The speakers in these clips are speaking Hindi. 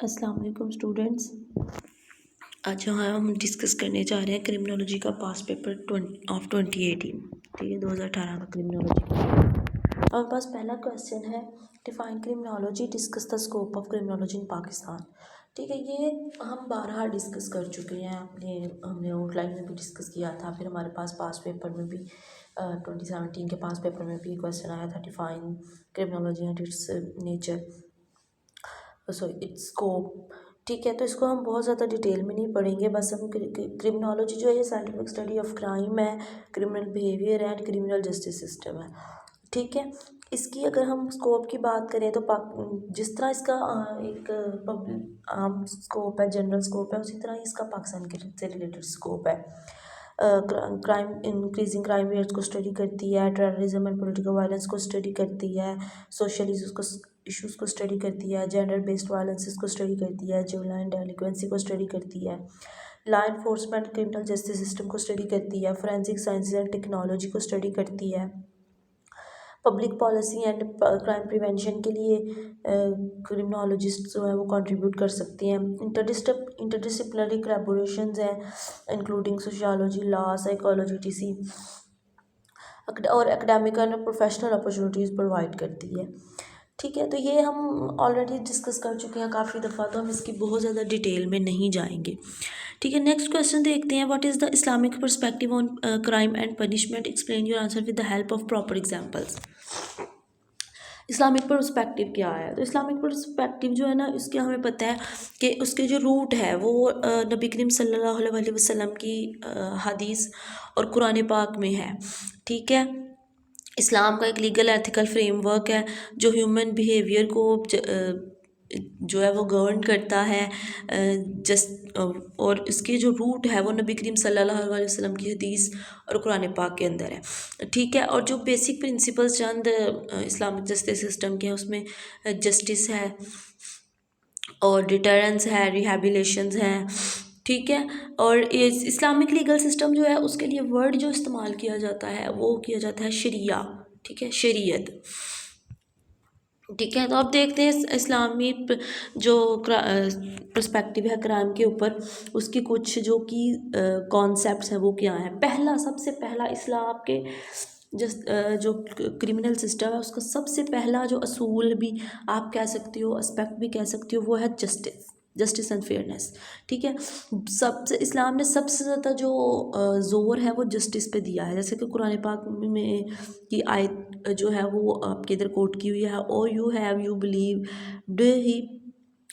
अस्सलाम वालेकुम स्टूडेंट्स। आज यहाँ हम डिस्कस करने जा रहे हैं क्रिमिनोलॉजी का पास पेपर 2018। ठीक है, 2018 का क्रिमिनोलॉजी का। हमारे पास पहला क्वेश्चन है, define criminology, discuss the scope of criminology in Pakistan. ठीक है, ये हम बारहा डिस्कस कर चुके हैं, हमने आउटलाइन में भी डिस्कस किया था, फिर हमारे पास पेपर में भी 2017 के पास पेपर में भी क्वेश्चन आया था, define criminology and it's nature, sorry it's scope. ठीक है, तो इसको हम बहुत ज़्यादा डिटेल में नहीं पढ़ेंगे, बस हम क्रिमिनोलॉजी जो है ये साइंटिफिक स्टडी ऑफ क्राइम है, criminal behaviour and criminal justice system है। ठीक है, इसकी अगर हम स्कोप की बात करें तो जिस तरह इसका एक आम स्कोप है, जनरल स्कोप है, उसी तरह इसका पाकिस्तान के से रिलेटेड स्कोप है। क्राइम, इंक्रीजिंग क्राइम रेट्स को स्टडी करती है, टेररिज्म एंड पॉलिटिकल वायलेंस को स्टडी करती है, सोशल इश्यूज़ को स्टडी करती है, जेंडर बेस्ड वायलेंसेस को स्टडी करती है, जुवेनाइल डेलिक्वेंसी को स्टडी करती है, law enforcement criminal justice system को स्टडी करती है, फोरेंसिक साइंसेज एंड टेक्नोलॉजी को स्टडी करती है, public policy and crime prevention के लिए क्रिमिनोलॉजिस्ट जो है वो कंट्रीब्यूट कर सकते हैं। इंटरडिसिप्लिनरी कोलैबोरेशंस हैं, including sociology, law, psychology, etc, और academic and professional opportunities provide करती है। ठीक है, तो ये हम ऑलरेडी डिस्कस कर चुके हैं काफ़ी दफ़ा, तो हम इसकी बहुत ज़्यादा डिटेल में नहीं जाएंगे। ठीक है, नेक्स्ट क्वेश्चन देखते हैं, what is the Islamic perspective on crime and punishment, explain your answer with the help of proper examples. Islamic perspective क्या है? तो इस्लामिक पर्सपेक्टिव जो है ना, इसके हमें पता है कि उसके जो रूट है वो नबी करीम सल्लल्लाहु अलैहि वसल्लम की हदीस और कुरान पाक में है। ठीक है, इस्लाम का एक लीगल एथिकल फ्रेमवर्क है जो ह्यूमन बिहेवियर को जो है वो गवर्न करता है, और इसके जो रूट है वो नबी करीम सल्लल्लाहु अलैहि वसल्लम की हदीस और कुरान पाक के अंदर है। ठीक है, और जो बेसिक प्रिंसिपल्स चंद इस्लामिक जस्टिस सिस्टम के हैं उसमें जस्टिस है और डिटरेंस है, रिहैबिलिटेशंस हैं। ठीक है, और इस्लामिक लीगल सिस्टम जो है उसके लिए वर्ड जो इस्तेमाल किया जाता है वो किया जाता है शरिया। ठीक है, शरीयत। ठीक है, तो अब देखते हैं इस्लामी जो पर्सपेक्टिव है क्राइम के ऊपर, उसकी कुछ जो कि कॉन्सेप्ट्स हैं वो क्या हैं। सबसे पहला इस्लाम के जो क्रिमिनल सिस्टम है उसका सबसे पहला जो असूल भी आप कह सकते हो, एस्पेक्ट भी कह सकते हो, वो है जस्टिस एंड फेयरनेस। ठीक है, इस्लाम ने सबसे ज़्यादा जो ज़ोर है वो जस्टिस पे दिया है, जैसे कि कुरान पाक में की आयत जो है वो आपके इधर कोट की हुई है, ओ यू बिलीव ही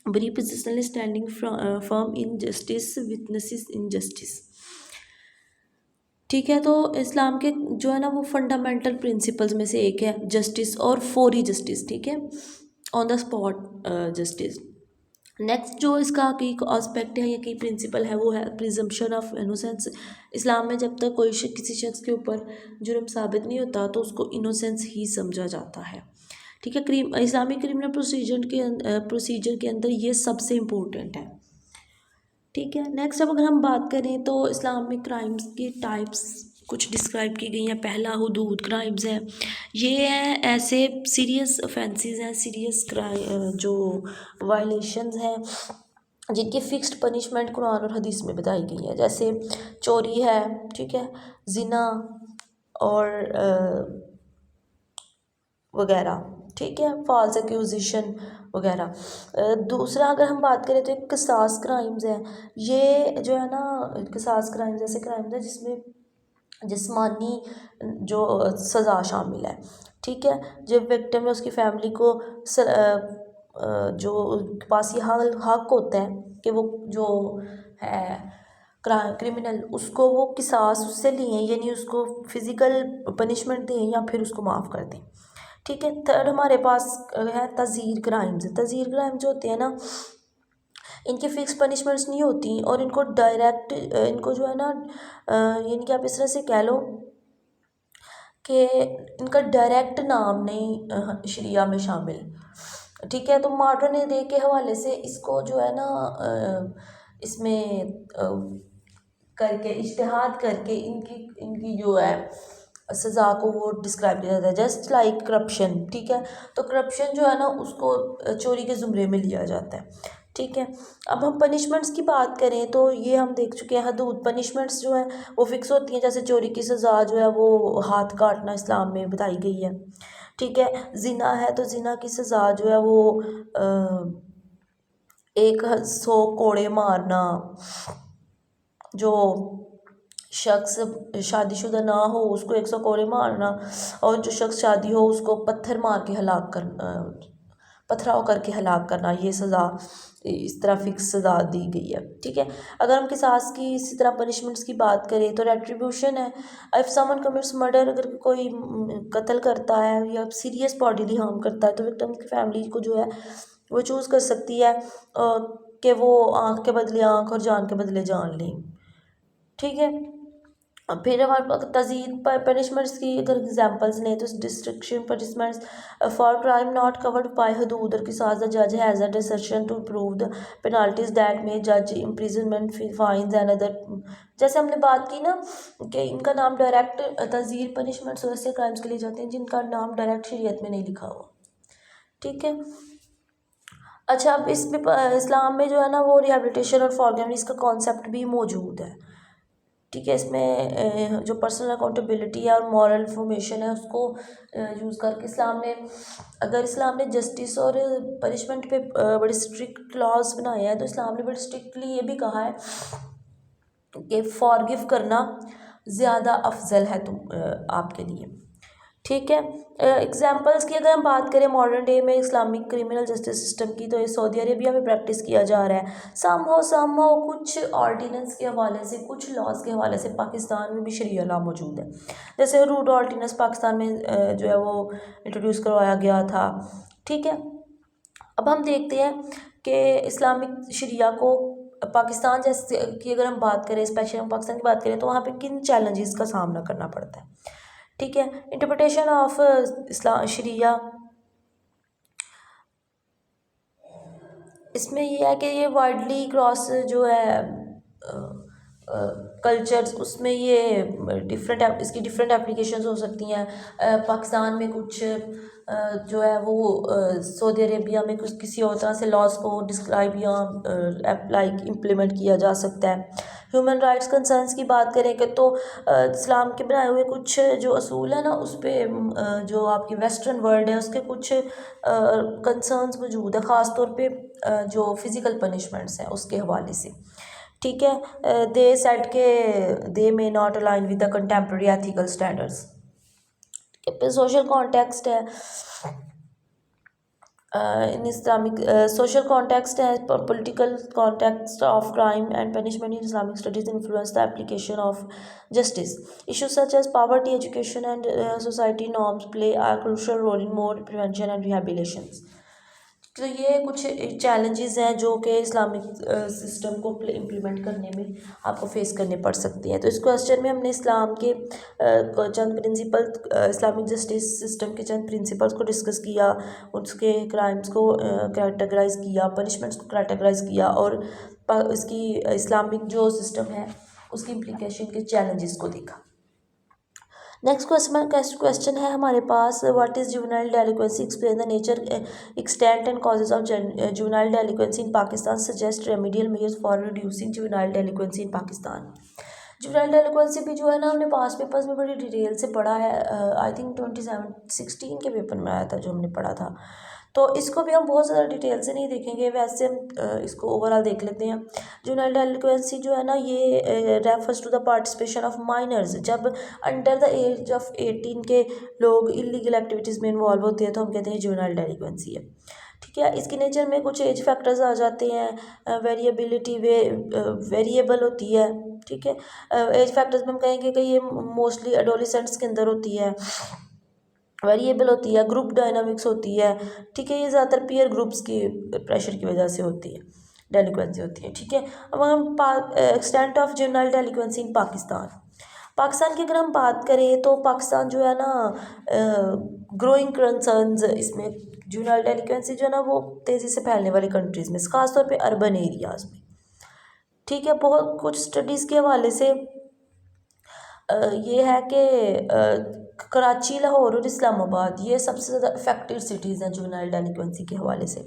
बड़ी पोजिशनली स्टैंडिंग फर्म इन जस्टिस, विटनेसेस इन जस्टिस। ठीक है, तो इस्लाम के जो है ना वो फंडामेंटल प्रिंसिपल्स में से एक है जस्टिस और फौरी जस्टिस। ठीक है, on the spot justice. Next जो इसका की एस्पेक्ट है या की प्रिंसिपल है वो है प्रिजम्पशन ऑफ इनोसेंस। इस्लाम में जब तक कोई किसी शख्स के ऊपर जुर्म साबित नहीं होता तो उसको इनोसेंस ही समझा जाता है। ठीक है, इस्लामिक क्रिमिनल प्रोसीजर के अंदर ये सबसे इम्पोर्टेंट है। ठीक है, नेक्स्ट अब अगर हम बात करें तो इस्लामिक क्राइम्स की टाइप्स कुछ डिस्क्राइब की गई हैं। पहला हुदूद क्राइम्स है, ये हैं ऐसे सीरियस ऑफेंसेस हैं, सीरियस क्राइम जो वायलेशंस हैं जिनकी फ़िक्स्ड पनिशमेंट कुरान और हदीस में बताई गई है, जैसे चोरी है, ठीक है, जिना और वगैरह। ठीक है, फॉल्स एक्यूजिशन वगैरह। दूसरा अगर हम बात करें तो एक क़िसास क्राइम्स है, ये जो है ना क़िसास क्राइम्स ऐसे क्राइम्स है जिसमें जिस्मानी जो सज़ा शामिल है। ठीक है, जब विक्टिम या उसकी फैमिली को जो उनके पास ये हक होता है कि वो जो है क्रिमिनल उसको वो क़िसास उससे लें, यानी उसको फिज़िकल पनिशमेंट दें या फिर उसको माफ़ कर दें। ठीक है, थर्ड हमारे पास है तज़ीर क्राइम्स। तज़ीर क्राइम जो होते हैं ना, इनकी फ़िक्स पनिशमेंट्स नहीं होती और इनको डायरेक्ट इनको जो है ना यानी कि आप इस तरह से कह लो कि इनका डायरेक्ट नाम नहीं शरिया में शामिल। ठीक है, तो मॉडर्न डे के हवाले से इसको जो है ना इसमें करके इज्तिहाद करके इनकी जो है सज़ा को वो डिस्क्राइब किया जाता है, जस्ट लाइक करप्शन। ठीक है, तो करप्शन जो है ना उसको चोरी के ज़ुमरे में लिया जाता है। ठीक है। अब हम पनिशमेंट्स की बात करें तो ये हम देख चुके हैं, हदूद पनिशमेंट्स जो है वो फिक्स होती हैं। जैसे चोरी की सज़ा जो है वो हाथ काटना इस्लाम में बताई गई है। ठीक है। जिना है तो जिना की सज़ा जो है वो 100 कोड़े मारना, जो शख्स शादीशुदा ना हो उसको 100 कोड़े मारना, और जो शख्स शादी हो उसको पत्थर मार के हलाक करना, पथराव करके हलाक करना, ये सज़ा इस तरह फिक्स सज़ा दी गई है। ठीक है। अगर हम किसास की इसी तरह पनिशमेंट्स की बात करें तो रेट्रीब्यूशन है। इफ़ समवन कमिट्स मर्डर, अगर कोई कत्ल करता है या सीरियस बॉडीली हार्म करता है तो विक्टिम की फैमिली को जो है वो चूज़ कर सकती है कि वो आँख के बदले आँख और जान के बदले जान लें। ठीक है। अब फिर हमारे पास तज़ीद पनिशमेंट्स की अगर एग्जांपल्स लें तो discretion punishments for crime not covered by हदूद और किसास द जज has a description to prove the penalties that में जज इम्प्रिजनमेंट फाइन्स एंड अदर। जैसे हमने बात की ना कि इनका नाम डायरेक्ट तज़ीर पनिशमेंट्स वैसे क्राइम्स के लिए जाते हैं जिनका नाम डायरेक्ट शरीयत में नहीं लिखा हुआ। ठीक है। अच्छा, अब इसमें इस्लाम में जो है ना वो रिहेबिलिटेशन और फॉरगिवनेस का कॉन्सेप्ट भी मौजूद है। ठीक है। इसमें जो पर्सनल अकाउंटेबिलिटी है और मॉरल फॉर्मेशन है उसको यूज़ करके इस्लाम ने जस्टिस और पनिशमेंट पे बड़े स्ट्रिक्ट लॉज बनाए हैं। तो इस्लाम ने बड़े स्ट्रिक्टली ये भी कहा है कि फॉरगिव करना ज़्यादा अफजल है आपके लिए। ठीक है। एग्जांपल्स की अगर हम बात करें मॉडर्न डे में इस्लामिक क्रिमिनल जस्टिस सिस्टम की, तो ये सऊदी अरेबिया में प्रैक्टिस किया जा रहा है। समहाउ कुछ ऑर्डिनेंस के हवाले से, कुछ लॉज के हवाले से पाकिस्तान में भी शरिया लॉ मौजूद है। जैसे रूड ऑर्डिनेंस पाकिस्तान में जो है वो इंट्रोड्यूस करवाया गया था। ठीक है। अब हम देखते हैं कि इस्लामिक शरिया को पाकिस्तान जैसे की अगर हम बात करें, स्पेशली हम पाकिस्तान की बात करें, तो वहाँ पे किन चैलेंजेस का सामना करना पड़ता है। ठीक है। इंटरप्रिटेशन ऑफ इस्लाम शरिया, इसमें ये है कि ये वाइडली क्रॉस जो है कल्चर्स, उसमें ये इसकी डिफरेंट एप्लीकेशंस हो सकती हैं। पाकिस्तान में कुछ जो है वो सऊदी अरेबिया में कुछ किसी और तरह से लॉज को डिस्क्राइब या इम्प्लीमेंट किया जा सकता है। ह्यूमन राइट्स कंसर्न्स की बात करें कि तो इस्लाम के बनाए हुए कुछ जो असूल है ना उस पर जो आपकी वेस्टर्न वर्ल्ड है उसके कुछ कंसर्न्स मौजूद है, ख़ास तौर पे जो फिज़िकल पनिशमेंट्स हैं उसके हवाले से। ठीक है। दे सेड के they may not align with the contemporary ethical standards. Social context है इन इस्लामिक सोशल कॉन्टेक्स्ट है, political context of crime and punishment in Islamic studies influence the application of justice. Issues such as poverty, education and society norms play a crucial role in more prevention and rehabilitation. तो ये कुछ चैलेंजेस हैं जो कि इस्लामिक सिस्टम को इम्प्लीमेंट करने में आपको फेस करने पड़ सकती हैं। तो इस क्वेश्चन में हमने इस्लाम के चंद प्रिंसिपल, इस्लामिक जस्टिस सिस्टम के चंद प्रिंसिपल्स को डिस्कस किया, उसके क्राइम्स को कैटेगराइज किया, पनिशमेंट्स को कैटेगराइज किया, और इसकी इस्लामिक जो सिस्टम है उसकी इम्प्लीकेशन के चैलेंजेस को देखा। नेक्स्ट क्वेश्चन है हमारे पास, what is juvenile delinquency, explain the nature, extent and causes of juvenile delinquency in Pakistan, suggest remedial measures for reducing juvenile delinquency in Pakistan. Juvenile delinquency भी जो है ना हमने पास पेपर्स में बड़ी डिटेल से पढ़ा है। आई थिंक 2016 के पेपर में आया था जो हमने पढ़ा था, तो इसको भी हम बहुत ज़्यादा डिटेल से नहीं देखेंगे, वैसे हम इसको ओवरऑल देख लेते हैं। जुवेनाइल डेलिक्वेंसी जो है ना ये refers to the participation of minors, जब अंडर द एज ऑफ 18 के लोग इलीगल एक्टिविटीज़ में इन्वॉल्व होते हैं तो हम कहते हैं जुवेनाइल डेलिक्वेंसी है। ठीक है। इसके नेचर में कुछ एज फैक्टर्स आ जाते हैं, वेरिएबिलिटी वेरिएबल होती है। ठीक है। एज फैक्टर्स में हम कहेंगे कि ये मोस्टली एडोलिसेंट्स के अंदर होती है, वेरिएबल होती है, ग्रुप डायनामिक्स होती है। ठीक है। ये ज़्यादातर पीयर ग्रुप्स की प्रेशर की वजह से होती है, डेलिक्वेंसी होती है। ठीक है। अब हम extent of juvenile delinquency in Pakistan की अगर हम बात करें तो पाकिस्तान जो है ना ग्रोइंग कंसर्न्स, इसमें जुवेनाइल डेलिक्वेंसी जो है ना वो तेज़ी से फैलने वाली कंट्रीज़ में, ख़ासतौर पे अर्बन एरियाज़ में। ठीक है। बहुत कुछ स्टडीज़ के हवाले से ये है कि कराची, लाहौर और इस्लामाबाद ये सबसे ज़्यादा इफेक्टिव सिटीज़ हैं जुवेनाइल डेलिक्वेंसी के हवाले से।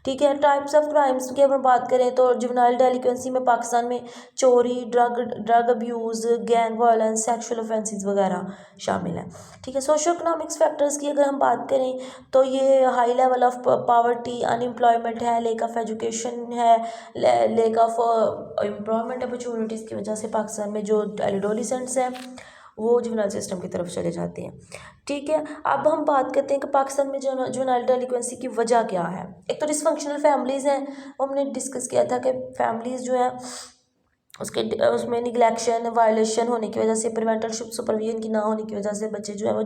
ठीक है। टाइप्स ऑफ क्राइम्स की अगर बात करें तो जुवेनाइल डेलिक्वेंसी में पाकिस्तान में चोरी, drug abuse, gang violence, sexual offences वगैरह शामिल हैं। ठीक है। सोशो इकोनॉमिक्स फैक्टर्स की अगर हम बात करें तो ये high level of poverty, unemployment है, लेक ऑफ एजुकेशन है, लेक ऑफ एम्प्लॉयमेंट अपॉर्चुनिटीज़ की वजह से पाकिस्तान में जो एडोलेसेंट्स हैं वो जुवेनाइल सिस्टम की तरफ चले जाते हैं। ठीक है। अब हम बात करते हैं कि पाकिस्तान में जो जुवेनाइल डेलिक्वेंसी की वजह क्या है। एक तो डिसफंक्शनल फैमिलीज़ हैं, हमने डिस्कस किया था कि फैमिलीज़ जो है उसमें निगलेक्शन, वायलेशन होने की वजह से, प्रिवेंटल सुपरविजन की ना होने की वजह से बच्चे जो है वो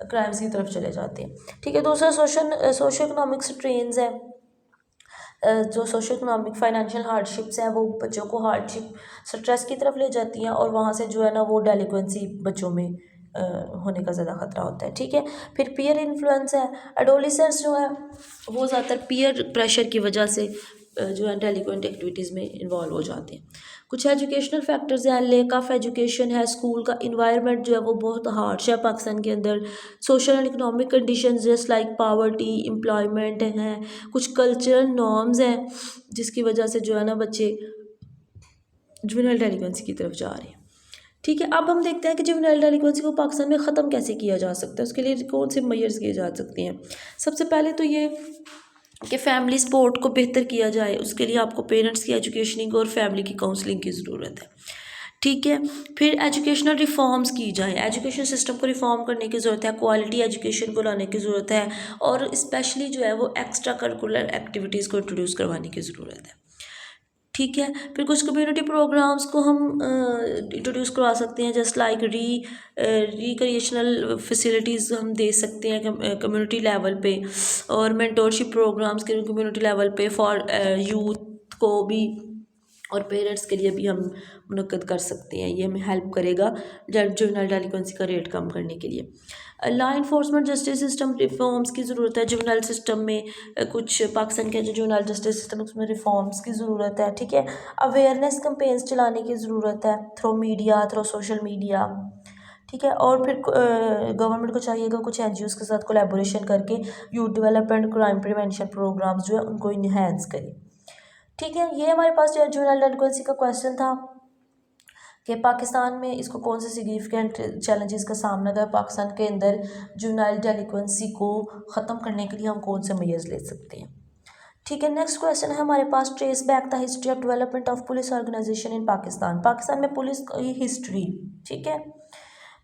क्राइम्स की तरफ चले जाते हैं। ठीक है। दूसरा सोशो इकोनॉमिक्स ट्रेंड्स है, जो सोशो इकोनॉमिक फाइनेंशियल हार्डशिप्स हैं वो बच्चों को हार्डशिप स्ट्रेस की तरफ ले जाती हैं और वहाँ से जो है ना वो डेलिक्वेंसी बच्चों में होने का ज़्यादा खतरा होता है। ठीक है। फिर पीयर इन्फ्लुएंस है, एडोलेसेंट्स जो है वो ज़्यादातर पीयर प्रेशर की वजह से जो है डेलिक्वेंट एक्टिविटीज़ में इन्वॉल्व हो जाते हैं। कुछ एजुकेशनल फैक्टर्स हैं, लेक ऑफ एजुकेशन है, स्कूल का इन्वायरमेंट जो है वो बहुत हार्श है पाकिस्तान के अंदर, social and economic conditions just like poverty, employment हैं, कुछ कल्चरल नॉर्म्स हैं जिसकी वजह से जो है ना बच्चे जुवेनाइल डेलिक्वेंसी की तरफ जा रहे हैं। ठीक है। अब हम देखते हैं कि जुवेनाइल डेलिक्वेंसी को पाकिस्तान में ख़त्म कैसे किया जा सकता है, उसके लिए कौन से मेजर्स किए जा सकते हैं। सबसे पहले तो ये कि फैमिली सपोर्ट को बेहतर किया जाए, उसके लिए आपको पेरेंट्स की एजुकेशनिंग और फैमिली की काउंसलिंग की ज़रूरत है। ठीक है। फिर एजुकेशनल रिफॉर्म्स की जाए, एजुकेशन सिस्टम को रिफॉर्म करने की ज़रूरत है, क्वालिटी एजुकेशन को लाने की ज़रूरत है और स्पेशली जो है वो एक्स्ट्रा करिकुलर एक्टिविटीज़ को इंट्रोड्यूस करवाने की ज़रूरत है। ठीक है। फिर कुछ कम्युनिटी प्रोग्राम्स को हम इंट्रोड्यूस करवा सकते हैं, जस्ट लाइक रिक्रिएशनल फैसिलिटीज़ हम दे सकते हैं कम्युनिटी लेवल पे, और मेंटोरशिप प्रोग्राम्स के कम्युनिटी लेवल पे फॉर यूथ को भी और पेरेंट्स के लिए भी हम मुनक्कद कर सकते हैं। ये हमें हेल्प करेगा जुवेनाइल डेलिक्वेंसी का रेट कम करने के लिए। Law enforcement justice system reforms की ज़रूरत है जुवेनाइल सिस्टम में, कुछ पाकिस्तान के जो जुवेनाइल जस्टिस सिस्टम उसमें रिफॉर्म्स की ज़रूरत है। ठीक है। अवेयरनेस कैंपेन्स चलाने की ज़रूरत है through media, through social media. ठीक है। और फिर गवर्नमेंट को चाहिएगा कुछ एनजीओज़ के साथ कोलैबोरेशन करके youth development, crime prevention programmes जो है उनको इन्हेंस करें। ठीक है। ये हमारे पास जो है जुवेनाइल डेलिक्वेंसी का क्वेश्चन था कि पाकिस्तान में इसको कौन से सिग्निफिकेंट चैलेंजेस का सामना कर पाकिस्तान के अंदर जुवेनाइल डेलिक्वेंसी को ख़त्म करने के लिए हम कौन से मेजर्स ले सकते हैं। ठीक है। नेक्स्ट क्वेश्चन है हमारे पास, trace back the history of development of police organisation in Pakistan. Pakistan में पुलिस की हिस्ट्री। ठीक है।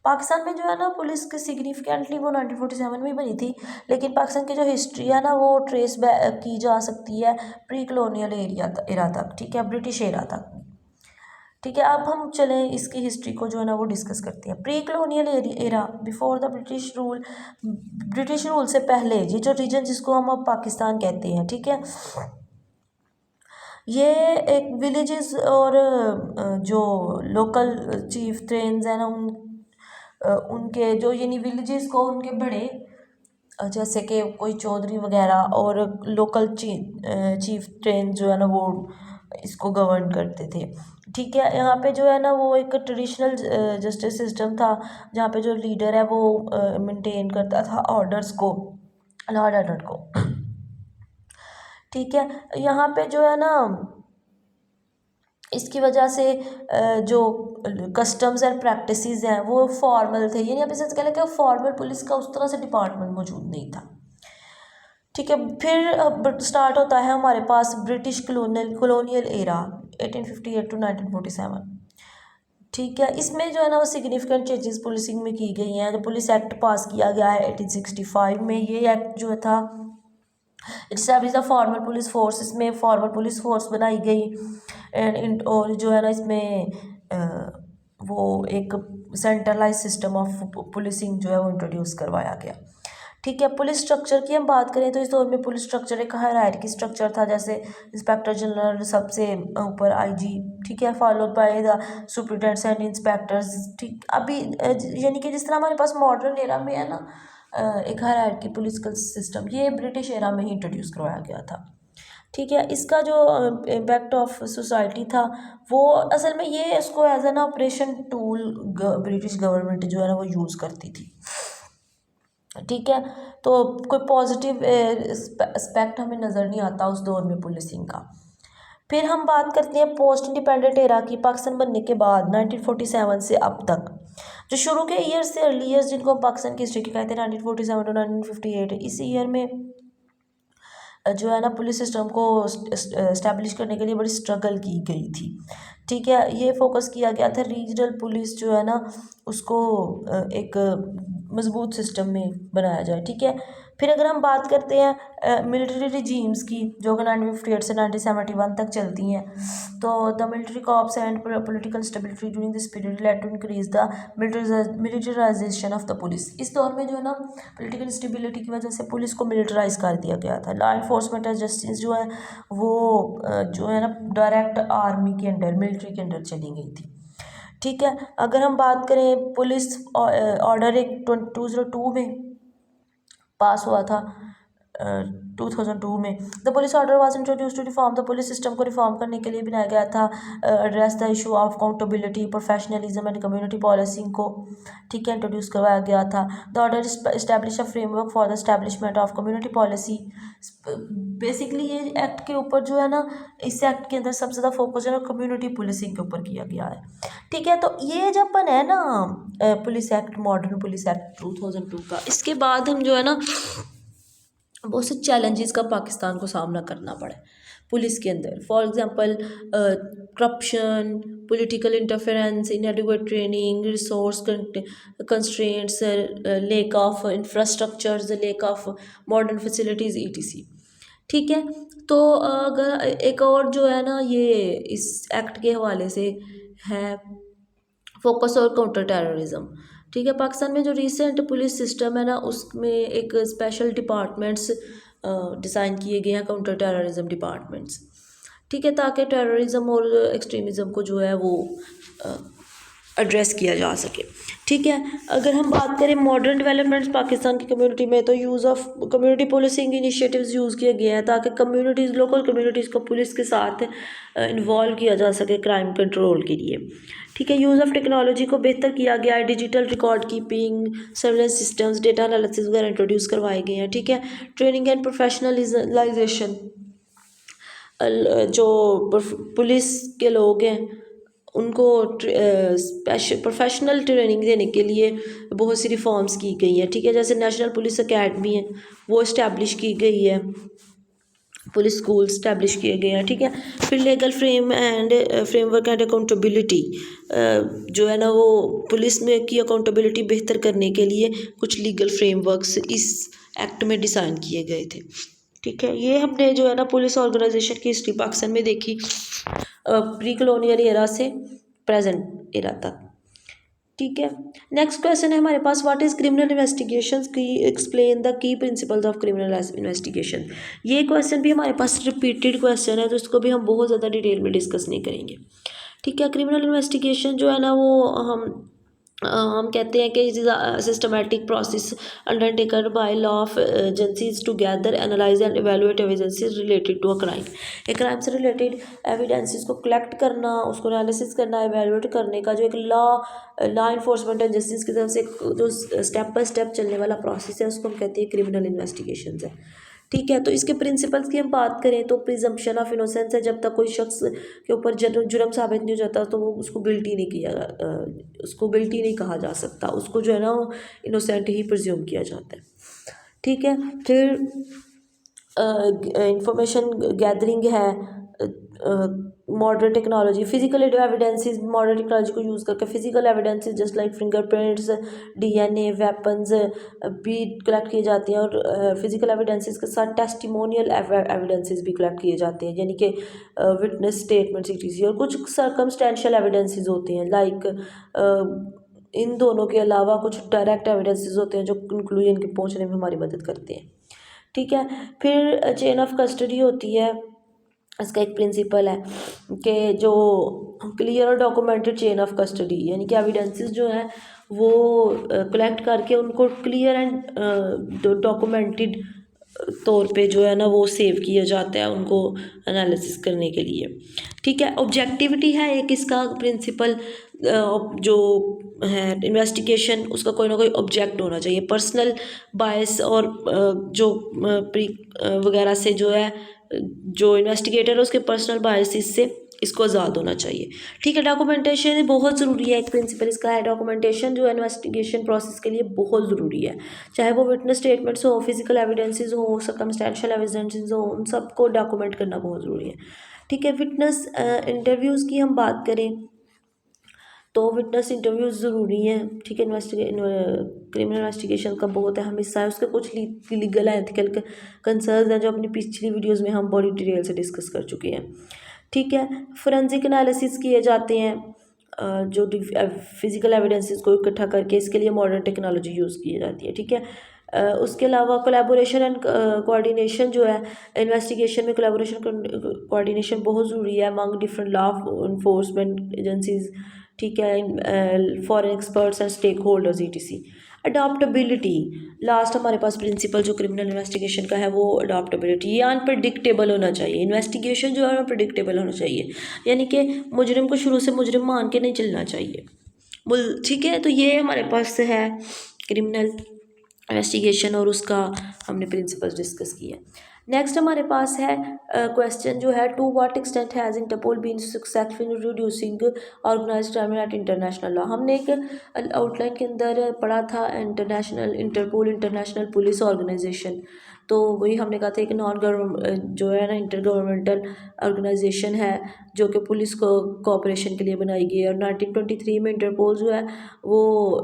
पाकिस्तान में जो है ना पुलिस की सिग्निफिकेंटली वो 1947 में बनी थी, लेकिन पाकिस्तान की जो हिस्ट्री है ना वो ट्रेस बैक की जा सकती है प्री कलोनियल एरा तक। ठीक है। ब्रिटिश एरा तक। ठीक है। अब हम चलें इसकी हिस्ट्री को जो है ना वो डिस्कस करते हैं। Pre colonial era, before the British rule, British rule से पहले ये जो रीजन जिसको हम अब पाकिस्तान कहते हैं, ठीक है, ये एक विलेजेस और जो लोकल चीफ ट्रेन्स हैं ना उनके जो यानी विलेजेस को उनके बड़े जैसे कि कोई चौधरी वगैरह और लोकल चीफ ट्रेन जो है ना वो इसको गवर्न करते थे। ठीक है। यहाँ पे जो है ना वो एक ट्रेडिशनल जस्टिस सिस्टम था जहाँ पे जो लीडर है वो मेंटेन करता था ऑर्डर्स को, लॉ एंड ऑर्डर को। ठीक है। यहाँ पे जो है ना इसकी वजह से जो कस्टम्स एंड प्रैक्टिसेस हैं वो फॉर्मल थे, यानी अभी से कह लें कि फॉर्मल पुलिस का उस तरह से डिपार्टमेंट मौजूद नहीं था। ठीक है। फिर स्टार्ट होता है हमारे पास ब्रिटिश कलोनियल एरा 1858 टू 1947। ठीक है। इसमें जो है ना वो सिग्निफिकेंट चेंजेस पुलिसिंग में की गई हैं। जो पुलिस एक्ट पास किया गया है 1865 में, ये एक्ट जो था establish the formal police force, इसमें फॉर्मल पुलिस फोर्स बनाई गई एंड और जो है ना इसमें वो एक सेंट्रलाइज सिस्टम ऑफ पुलिसिंग जो है वो इंट्रोड्यूस करवाया गया। ठीक है। पुलिस स्ट्रक्चर की हम बात करें तो इस दौर में पुलिस स्ट्रक्चर एक हायरार्की स्ट्रक्चर था, जैसे इंस्पेक्टर जनरल सबसे ऊपर आईजी, ठीक है, followed by the superintendents and inspectors. ठीक। अभी यानी कि जिस तरह हमारे पास मॉडर्न एरा में है ना एक हायरार्की पॉलिटिकल सिस्टम, ये ब्रिटिश एरा में ही इंट्रोड्यूस करवाया गया था। ठीक है। इसका जो इम्पैक्ट ऑफ सोसाइटी था वो असल में ये इसको as an operation tool British government जो है ना वो यूज़ करती थी। ठीक है। तो कोई पॉजिटिव एस्पेक्ट हमें नज़र नहीं आता उस दौर में पुलिसिंग का। फिर हम बात करते हैं पोस्ट इंडिपेंडेंट एरा की। पाकिस्तान बनने के बाद 1947 से अब तक जो शुरू के ईयर्स से अर्ली ईयर्स जिनको हम पाकिस्तान की हिस्ट्री के कहते हैं 1947 टू 1958, इस ईयर में जो है ना पुलिस सिस्टम को इस्टेब्लिश करने के लिए बड़ी स्ट्रगल की गई थी। ठीक है, ये फोकस किया गया था रीजनल पुलिस जो है ना उसको एक मजबूत सिस्टम में बनाया जाए। ठीक है, फिर अगर हम बात करते हैं मिलिट्री रिजीम्स की जो कि 1958 से 1971 तक चलती हैं, तो the military coups and political stability during this period led to increase the militarisation of the police. इस दौर में जो है ना पॉलिटिकल स्टेबिलिटी की वजह से पुलिस को मिलिटराइज कर दिया गया था। लॉ इन्फोर्समेंट एंड जस्टिस जो है वो जो है ना डायरेक्ट आर्मी के अंडर, मिलिट्री के अंडर चली गई थी। ठीक है, अगर हम बात करें पुलिस ऑर्डर एक 2002 में पास हुआ था 2002 में। The police order was introduce to reform the police system को रिफॉर्म करने के लिए बनाया गया था, address the issue of accountability, professionalism and community policing को ठीक है इंट्रोड्यूस करवाया गया था। The order establish a framework for the establishment of community policy. Basically ये एक्ट के ऊपर जो है ना, इस एक्ट के अंदर सबसे ज़्यादा फोकस है ना कम्युनिटी पुलिसिंग के ऊपर किया गया है। ठीक है, तो ये जब बना है ना police act, modern police act 2002 का, इसके बाद हम जो है ना बहुत से चैलेंजेस का पाकिस्तान को सामना करना पड़ा है पुलिस के अंदर। For example corruption, political interference, इनएडिक्वेट training, resource constraints, lake of infrastructures, lake of modern facilities ETC। ठीक है, तो अगर एक और जो है ना ये इस एक्ट के हवाले से है फोकस और काउंटर टेररिज्म। ठीक है, पाकिस्तान में जो रिसेंट पुलिस सिस्टम है ना उसमें एक स्पेशल डिपार्टमेंट्स डिज़ाइन किए गए हैं, काउंटर टेररिज्म डिपार्टमेंट्स। ठीक है, ताकि टेररिज्म और एक्सट्रीमिज़म को जो है वो एड्रेस किया जा सके। ठीक है, अगर हम बात करें मॉडर्न डेवलपमेंट्स पाकिस्तान की कम्युनिटी में, तो use of community policing initiatives use किए गए हैं ताकि कम्युनिटीज़, लोकल कम्युनिटीज़ को पुलिस के साथ इन्वॉल्व किया जा सके क्राइम कंट्रोल के लिए। ठीक है, यूज़ ऑफ टेक्नोलॉजी को बेहतर किया गया है, digital record keeping, surveillance systems, data analysis वगैरह इंट्रोड्यूस करवाए गए हैं। ठीक है, ट्रेनिंग एंड प्रोफेशनलाइजेशन, जो पुलिस के लोग हैं उनको स्पेशल प्रोफेशनल ट्रेनिंग देने के लिए बहुत सी रिफॉर्म्स की गई हैं। ठीक है, जैसे नेशनल पुलिस एकेडमी है वो इस्टेब्लिश की गई है, पुलिस स्कूल इस्टेब्लिश किए गए हैं। ठीक है, फिर लीगल फ्रेमवर्क एंड अकाउंटेबिलिटी जो है ना वो पुलिस में की अकाउंटेबिलिटी बेहतर करने के लिए कुछ लीगल फ्रेमवर्क्स इस एक्ट में डिज़ाइन किए गए थे। ठीक है, ये हमने जो है ना पुलिस ऑर्गेनाइजेशन की हिस्ट्री पाकिस्तान में देखी प्री कॉलोनियल एरा से प्रेजेंट एरा तक। ठीक है, नेक्स्ट क्वेश्चन है हमारे पास, व्हाट इज़ क्रिमिनल इन्वेस्टिगेशंस की explain the key principles of criminal investigation. ये क्वेश्चन भी हमारे पास रिपीटेड क्वेश्चन है, तो इसको भी हम बहुत ज़्यादा डिटेल में डिस्कस नहीं करेंगे। ठीक है, क्रिमिनल इन्वेस्टिगेशन जो है ना वो हम कहते हैं कि systematic process undertaken by law of agencies to gather, analyse and evaluate evidences related to a crime. एक क्राइम से रिलेटेड एविडेंसेस को कलेक्ट करना, उसको एनालिसिस करना, एवेलुएट करने का जो एक लॉ इन्फोर्समेंट एंड जस्टिस की तरफ से जो स्टेप बाय स्टेप चलने वाला प्रोसेस है उसको हम कहते हैं क्रिमिनल इन्वेस्टिगेशन है। ठीक है, तो इसके प्रिंसिपल्स की हम बात करें तो प्रिजम्पशन ऑफ इनोसेंस है, जब तक कोई शख्स के ऊपर जुर्म साबित नहीं हो जाता तो वो उसको गिल्टी नहीं कहा जा सकता, उसको जो है ना वो इनोसेंट ही प्रिज्यूम किया जाता है। ठीक है, फिर इंफॉर्मेशन गैदरिंग है, modern technology, physical evidences, modern technology को यूज़ करके physical evidences just like fingerprints, DNA, weapons भी कलेक्ट किए जाते हैं, और फिजिकल एविडेंसेस के साथ टेस्टिमोनियल एविडेंसेस भी कलेक्ट किए जाते हैं, यानी कि विटनेस स्टेटमेंट्स ETC, और कुछ सर्कमस्टेंशियल एविडेंसेस होते हैं लाइक इन दोनों के अलावा कुछ डायरेक्ट एविडेंसेस होते हैं जो कंक्लूजन के पहुंचने में हमारी मदद करते हैं। ठीक है, फिर चेन ऑफ कस्टडी होती है, इसका एक प्रिंसिपल है कि जो क्लियर और डॉक्यूमेंटेड चेन ऑफ कस्टडी, यानी कि एविडेंसेस जो हैं वो कलेक्ट करके उनको क्लियर एंड डॉक्यूमेंटेड तौर पे जो है ना वो सेव किया जाता है उनको एनालिसिस करने के लिए। ठीक है, ऑब्जेक्टिविटी है एक इसका प्रिंसिपल, जो है इन्वेस्टिगेशन उसका कोई ना कोई ऑब्जेक्ट होना चाहिए। पर्सनल बायस और जो प्री वगैरह से जो है जो इन्वेस्टिगेटर है उसके पर्सनल बायसिस से इसको आज़ाद होना चाहिए। ठीक है, डॉक्यूमेंटेशन बहुत ज़रूरी है, एक प्रिंसिपल इसका है। डॉक्यूमेंटेशन जो है इन्वेस्टिगेशन प्रोसेस के लिए बहुत ज़रूरी है, चाहे वो विटनेस स्टेटमेंट्स हो, फिजिकल एविडेंसेस हो, सर्कमस्टेंशियल एविडेंसेस हो, उन सबको डॉक्यूमेंट करना बहुत ज़रूरी है। ठीक है, विटनेस इंटरव्यूज़ की हम बात करें तो विटनेस इंटरव्यूज़ ज़रूरी हैं। ठीक है, क्रिमिनल इन्वेस्टिगेशन का बहुत अहम हिस्सा है। उसके कुछ लीगल एथिकल कंसर्न्स हैं जो अपनी पिछली वीडियोज़ में हम बड़ी डिटेल से डिस्कस कर चुके हैं। ठीक है, फोरेंसिक एनालिसिस किए जाते हैं जो फिजिकल एविडेंसेस को इकट्ठा करके, इसके लिए मॉडर्न टेक्नोलॉजी यूज़ की जाती है। ठीक है, उसके अलावा कोलैबोरेशन एंड कोऑर्डिनेशन जो है इन्वेस्टिगेशन में, कोलैबोरेशन कोऑर्डिनेशन बहुत ज़रूरी है among different law enforcement agencies. ठीक है, foreign experts and stakeholders ETC। Adaptability, last हमारे पास प्रिंसिपल जो क्रिमिनल इन्वेस्टिगेशन का है वो अडॉप्टेबिलिटी। ये अनप्रडिक्टेबल होना चाहिए, इन्वेस्टिगेशन जो है अनप्रडिक्टेबल होना चाहिए, यानी कि मुजरिम को शुरू से मुजरिम मान के नहीं चलना चाहिए। ठीक है, तो ये हमारे पास है क्रिमिनल इन्वेस्टिगेशन और उसका हमने प्रिंसिपल्स डिस्कस किया। नेक्स्ट हमारे पास है क्वेश्चन जो है, to what extent has Interpol been successful in reducing organised crime at international law. हमने एक आउटलाइन के अंदर पढ़ा था इंटरपोल इंटरनेशनल पुलिस ऑर्गेनाइजेशन, तो वही हमने कहा था एक नॉन गवर्नमेंट जो है ना इंटर गवर्नमेंटल ऑर्गेनाइजेशन है जो कि पुलिस को कोऑपरेशन के लिए बनाई गई है। और 1923 में इंटरपोल जो है वो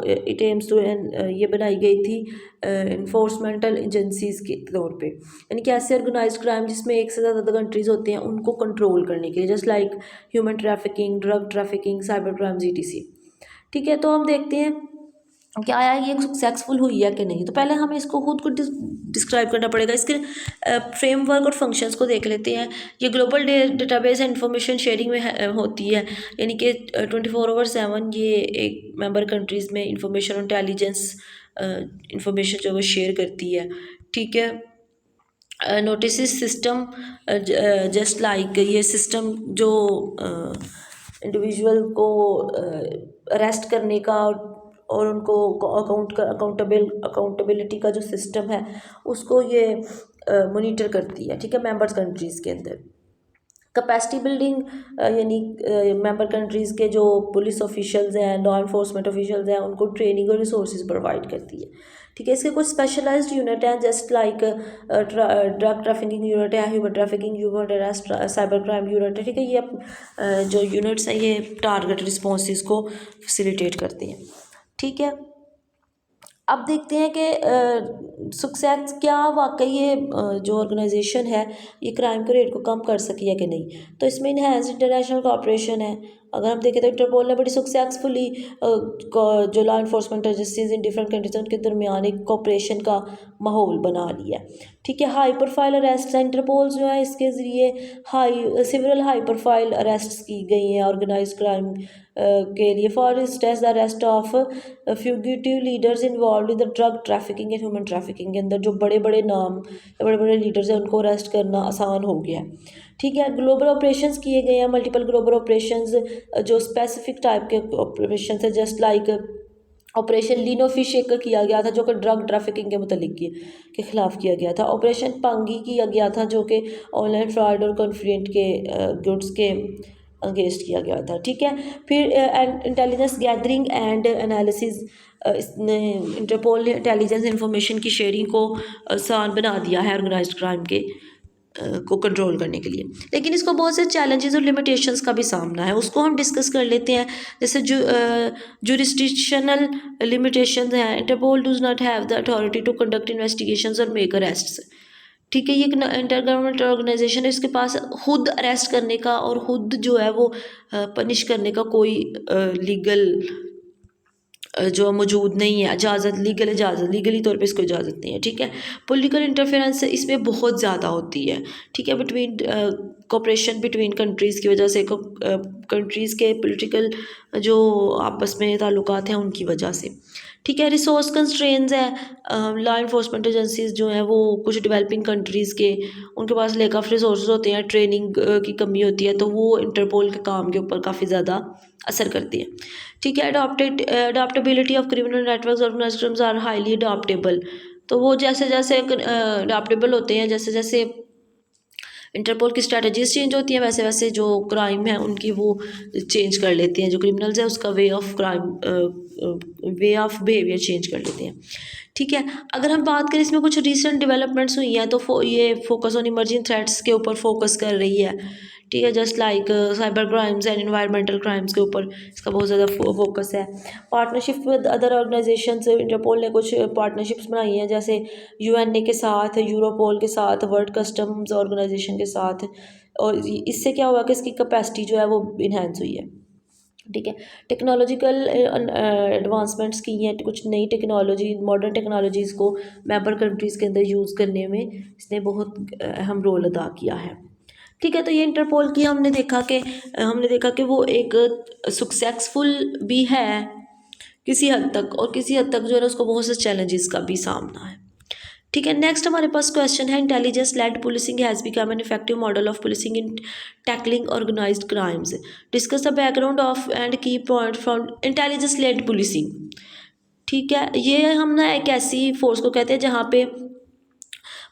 इट एम्स टू ये बनाई गई थी इन्फोर्समेंटल एजेंसीज़ के तौर पे, यानी कि ऐसे ऑर्गेनाइज्ड क्राइम जिसमें एक से ज़्यादा कंट्रीज़ होती हैं उनको कंट्रोल करने के लिए, just like human trafficking, drug trafficking, cyber crimes ETC। ठीक है, तो हम देखते हैं क्या आया ये सक्सेसफुल हुई है कि नहीं। तो पहले हमें इसको खुद को डिस्क्राइब करना पड़ेगा, इसके फ्रेमवर्क और फंक्शंस को देख लेते हैं। ये global database and information sharing में होती है, यानी कि 24/7 ये एक मेंबर कंट्रीज़ में इंफॉर्मेशन और इंटेलिजेंस इंफॉर्मेशन जो वो शेयर करती है। ठीक है, नोटिस सिस्टम, जस्ट लाइक ये सिस्टम जो इंडिविजुअल को अरेस्ट करने का और उनको अकाउंटेबिलिटी का जो सिस्टम है उसको ये मॉनिटर करती है। ठीक है, मेंबर्स कंट्रीज़ के अंदर कैपेसिटी बिल्डिंग, यानी मेंबर कंट्रीज़ के जो पुलिस ऑफिशियल्स हैं, लॉ इन्फोर्समेंट ऑफिशियल्स हैं, उनको ट्रेनिंग और रिसोर्सेज प्रोवाइड करती है। ठीक है, इसके कुछ स्पेशलाइज्ड यूनिट हैं, just like drug trafficking unit है, human trafficking, human arrest, cyber crime unit है। ठीक है, ये जो यूनिट्स हैं ये टारगेट रिस्पॉन्सेज को फैसिलिटेट करते हैं। ठीक है, अब देखते हैं कि सक्सेस क्या वाकई ये जो ऑर्गेनाइजेशन है ये क्राइम के रेट को कम कर सकी है कि नहीं। तो इसमें इनहैंस इंटरनेशनल कोऑपरेशन है। अगर हम देखें तो इंटरपोल ने बड़ी सक्सेसफुली जो law enforcement agencies in different countries उनके दरमियान एक कोऑपरेशन का माहौल बना लिया। ठीक है, हाई प्रोफाइल अरेस्ट है। इंटरपोल जो है इसके ज़रिए सिवरल हाई प्रोफाइल अरेस्ट की गई हैं ऑर्गेनाइज्ड क्राइम के लिए। For instance the arrest of fugitive leaders involve in the drug trafficking and human trafficking के अंदर जो बड़े बड़े नाम, बड़े बड़े लीडर्स हैं उनको अरेस्ट करना आसान हो गया है। ठीक है, ग्लोबल ऑपरेशंस किए गए हैं, मल्टीपल ग्लोबल ऑपरेशंस जो स्पेसिफिक टाइप के ऑपरेशन है, जस्ट लाइक ऑपरेशन लीनो फिश एक किया गया था जो कि ड्रग ट्रैफिकिंग के मुतल्लिक के ख़िलाफ़ किया गया था। ऑपरेशन पांगी किया गया था जो कि ऑनलाइन फ्रॉड और कॉन्फ्लिक्ट के गुड्स के अगेंस्ट किया गया था। ठीक है, फिर इंटेलिजेंस गैदरिंग एंड एनालिसिस, इसने इंटरपोल ने इंटेलिजेंस इंफॉर्मेशन की शेयरिंग को आसान बना दिया है ऑर्गेनाइज्ड क्राइम के को कंट्रोल करने के लिए। लेकिन इसको बहुत से चैलेंजेस और लिमिटेशंस का भी सामना है, उसको हम डिस्कस कर लेते हैं। जैसे जुरिस्डिक्शनल लिमिटेशंस हैं, Interpol does not have the authority to conduct investigations और मेक अरेस्ट्स। ठीक है, ये इंटर गवर्नमेंट ऑर्गेनाइजेशन है, इसके पास खुद अरेस्ट करने का और खुद जो है वो पनिश करने का कोई लीगल जो मौजूद नहीं है, लीगली तौर पे इसको इजाज़त नहीं है। ठीक है, पॉलिटिकल इंटरफेरेंस इसमें बहुत ज़्यादा होती है। ठीक है, बिटवीन कोऑपरेशन बिटवीन कंट्रीज़ की वजह से, कंट्रीज़ के पॉलिटिकल जो आपस में ताल्लुकात हैं उनकी वजह से। ठीक है। रिसोर्स कंस्ट्रेंट्स है, लॉ इन्फोर्समेंट एजेंसीज जो हैं वो कुछ डेवलपिंग कंट्रीज़ के उनके पास लेक ऑफ रिसोर्स होते हैं, ट्रेनिंग की कमी होती है, तो वो इंटरपोल के काम के ऊपर काफ़ी ज़्यादा असर करती है। ठीक है। Adaptability of criminal networks organised crimes are highly adaptable, तो वो जैसे जैसे अडाप्टेबल होते हैं, जैसे जैसे इंटरपोल की स्ट्रैटेजीज चेंज होती हैं, वैसे वैसे जो क्राइम है उनकी वो चेंज कर लेते हैं, जो क्रिमिनल्स है उसका वे ऑफ बिहेवियर चेंज कर लेते हैं। ठीक है। अगर हम बात करें इसमें कुछ रीसेंट डेवलपमेंट्स हुई हैं, तो ये फोकस ऑन इमर्जिंग थ्रेट्स के ऊपर फोकस कर रही है। ठीक है। Just like cyber crimes and environmental crimes के ऊपर इसका बहुत ज़्यादा फोकस है। Partnership with other organisations, Interpol ने कुछ पार्टनरशिप्स बनाई हैं, जैसे यूएनए के साथ, यूरोपोल के साथ, वर्ल्ड कस्टम्स ऑर्गेनाइजेशन के साथ, और इससे क्या हुआ कि इसकी कैपेसिटी जो है वो इन्हेंस हुई है। ठीक है। टेक्नोलॉजिकल एडवांसमेंट्स की हैं, कुछ नई टेक्नोलॉजी, मॉडर्न टेक्नोलॉजीज़ को मेंबर कंट्रीज़ के अंदर यूज़ करने में इसने बहुत अहम रोल अदा किया है। ठीक है। तो ये इंटरपोल की हमने देखा कि वो एक सक्सेसफुल भी है किसी हद तक, और किसी हद तक जो है ना उसको बहुत से चैलेंजेस का भी सामना है। ठीक है। नेक्स्ट हमारे पास क्वेश्चन है, intelligence led policing has become an effective model of policing in tackling organised crimes. Discuss the background of and key point from intelligence led policing. ठीक है। ये हम ना एक ऐसी फोर्स को कहते हैं जहाँ पे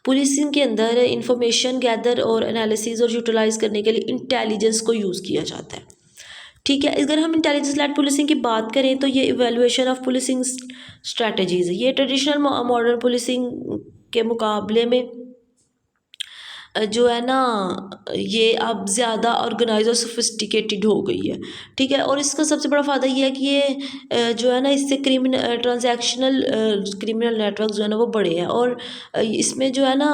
पुलिसिंग के अंदर इंफॉर्मेशन गैदर और एनालिसिस और यूटिलाइज करने के लिए इंटेलिजेंस को यूज़ किया जाता है। ठीक है। अगर हम इंटेलिजेंस लेड पुलिसिंग की बात करें तो ये इवेल्युएशन ऑफ पुलिसिंग स्ट्रैटेजीज, ये ट्रेडिशनल मॉडर्न पुलिसिंग के मुकाबले में जो है ना ये अब ज़्यादा ऑर्गेनाइज और सोफिस्टिकेटेड हो गई है। ठीक है। और इसका सबसे बड़ा फ़ायदा ये है कि ये जो है ना इससे ट्रांजैक्शनल क्रिमिनल नेटवर्क जो है ना वो बड़े हैं, और इसमें जो है ना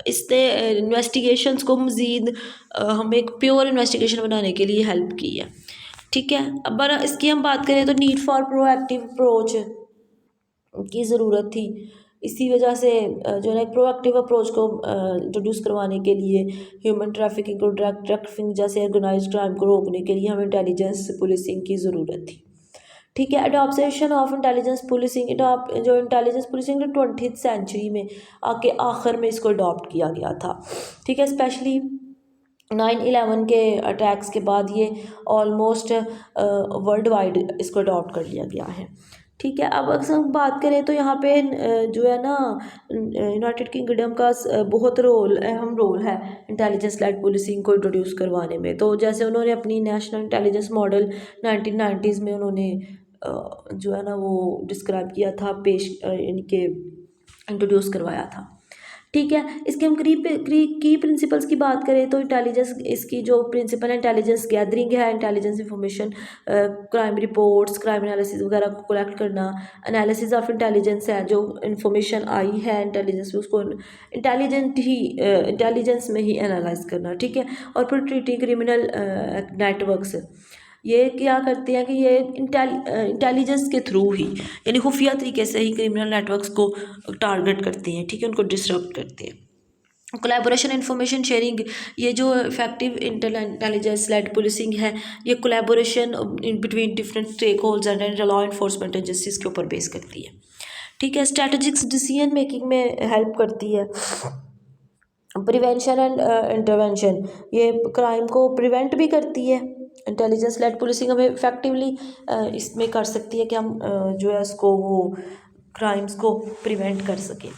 इसने इन्वेस्टिगेशंस को मज़ीद हमें एक प्योर इन्वेस्टिगेशन बनाने के लिए हेल्प की है। ठीक है। अब इसकी हम बात करें तो नीड फॉर प्रोएक्टिव अप्रोच की ज़रूरत थी। इसी वजह से जो है प्रोएक्टिव अप्रोच को इंट्रोड्यूस करवाने के लिए, ह्यूमन ट्रैफिकिंग को, ड्रग ट्रैफिकिंग जैसे ऑर्गेनाइज्ड क्राइम को रोकने के लिए हमें इंटेलिजेंस पुलिसिंग की ज़रूरत थी। ठीक है। अडॉप्शन ऑफ इंटेलिजेंस पुलिसिंग, जो इंटेलिजेंस पुलिसिंग 20th सेंचुरी में आके आखिर में इसको अडॉप्ट किया गया था। ठीक है। स्पेशली 9/11 के अटैक्स के बाद ये ऑलमोस्ट वर्ल्ड वाइड इसको अडॉप्ट कर लिया गया है। ठीक है। अब अगर हम बात करें तो यहाँ पे जो है ना यूनाइटेड किंगडम का बहुत अहम रोल है इंटेलिजेंस लेड पुलिसिंग को इंट्रोड्यूस करवाने में। तो जैसे उन्होंने अपनी नेशनल इंटेलिजेंस मॉडल 1990s में उन्होंने जो है ना वो डिस्क्राइब किया था, यानी कि इंट्रोड्यूस करवाया था। ठीक है। इसके हम की प्रिंसिपल्स की बात करें तो इंटेलिजेंस, इसकी जो प्रिंसिपल है इंटेलिजेंस गैदरिंग है, intelligence information, crime reports, crime analysis वगैरह को कलेक्ट करना, एनालिसिस ऑफ इंटेलिजेंस है, जो इंफॉर्मेशन आई है इंटेलिजेंस में उसको इंटेलिजेंस में ही एनालाइज करना। ठीक है। और फिर ट्रीटिंग क्रिमिनल नेटवर्क्स, ये क्या करती हैं कि ये इंटेलिजेंस के थ्रू ही, यानी खुफिया तरीके से ही क्रिमिनल नेटवर्क्स को टारगेट करती हैं। ठीक है। उनको डिसरप्ट करती हैं। कोलैबोरेशन, इंफॉर्मेशन शेयरिंग, ये जो इफेक्टिव इंटेलिजेंस लेड पुलिसिंग है, ये collaboration between different stakeholders and law enforcement agencies के ऊपर बेस करती है। ठीक है। स्ट्रैटेजिक डिसीजन मेकिंग में हेल्प करती है। प्रिवेंशन एंड इंटरवेंशन, ये क्राइम को प्रिवेंट भी करती है। इंटेलिजेंस लेड पुलिसिंग हमें इफेक्टिवली इसमें कर सकती है कि हम जो है इसको वो क्राइम्स को प्रिवेंट कर सकें।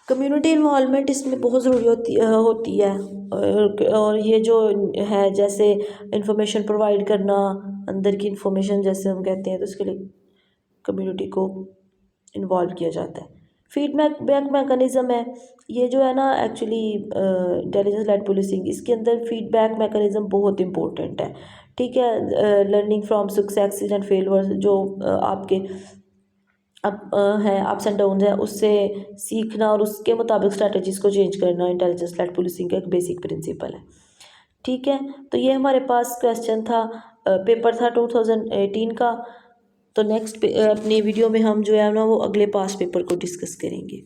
कम्युनिटी इन्वॉल्वमेंट इसमें बहुत ज़रूरी होती है, और ये जो है जैसे इंफॉर्मेशन प्रोवाइड करना, अंदर की इंफॉर्मेशन जैसे हम कहते हैं, तो इसके लिए कम्युनिटी को इन्वॉल्व किया जाता है। फीडबैक मैकेनिज़्म है, ये जो है ना एक्चुअली इंटेलिजेंस लेड पुलिसिंग, इसके अंदर फीडबैक मैकेनिज़्म बहुत इंपॉर्टेंट है। ठीक है। Learning from success and failures, जो आपके है अप्स एंड डाउन है, उससे सीखना और उसके मुताबिक स्ट्रैटेजीज़ को चेंज करना इंटेलिजेंस लेड पुलिसिंग का एक बेसिक प्रिंसिपल है। ठीक है। तो ये हमारे पास क्वेश्चन था, पेपर था 2018 का। तो नेक्स्ट अपनी वीडियो में हम जो है ना वो अगले पास पेपर को डिस्कस करेंगे।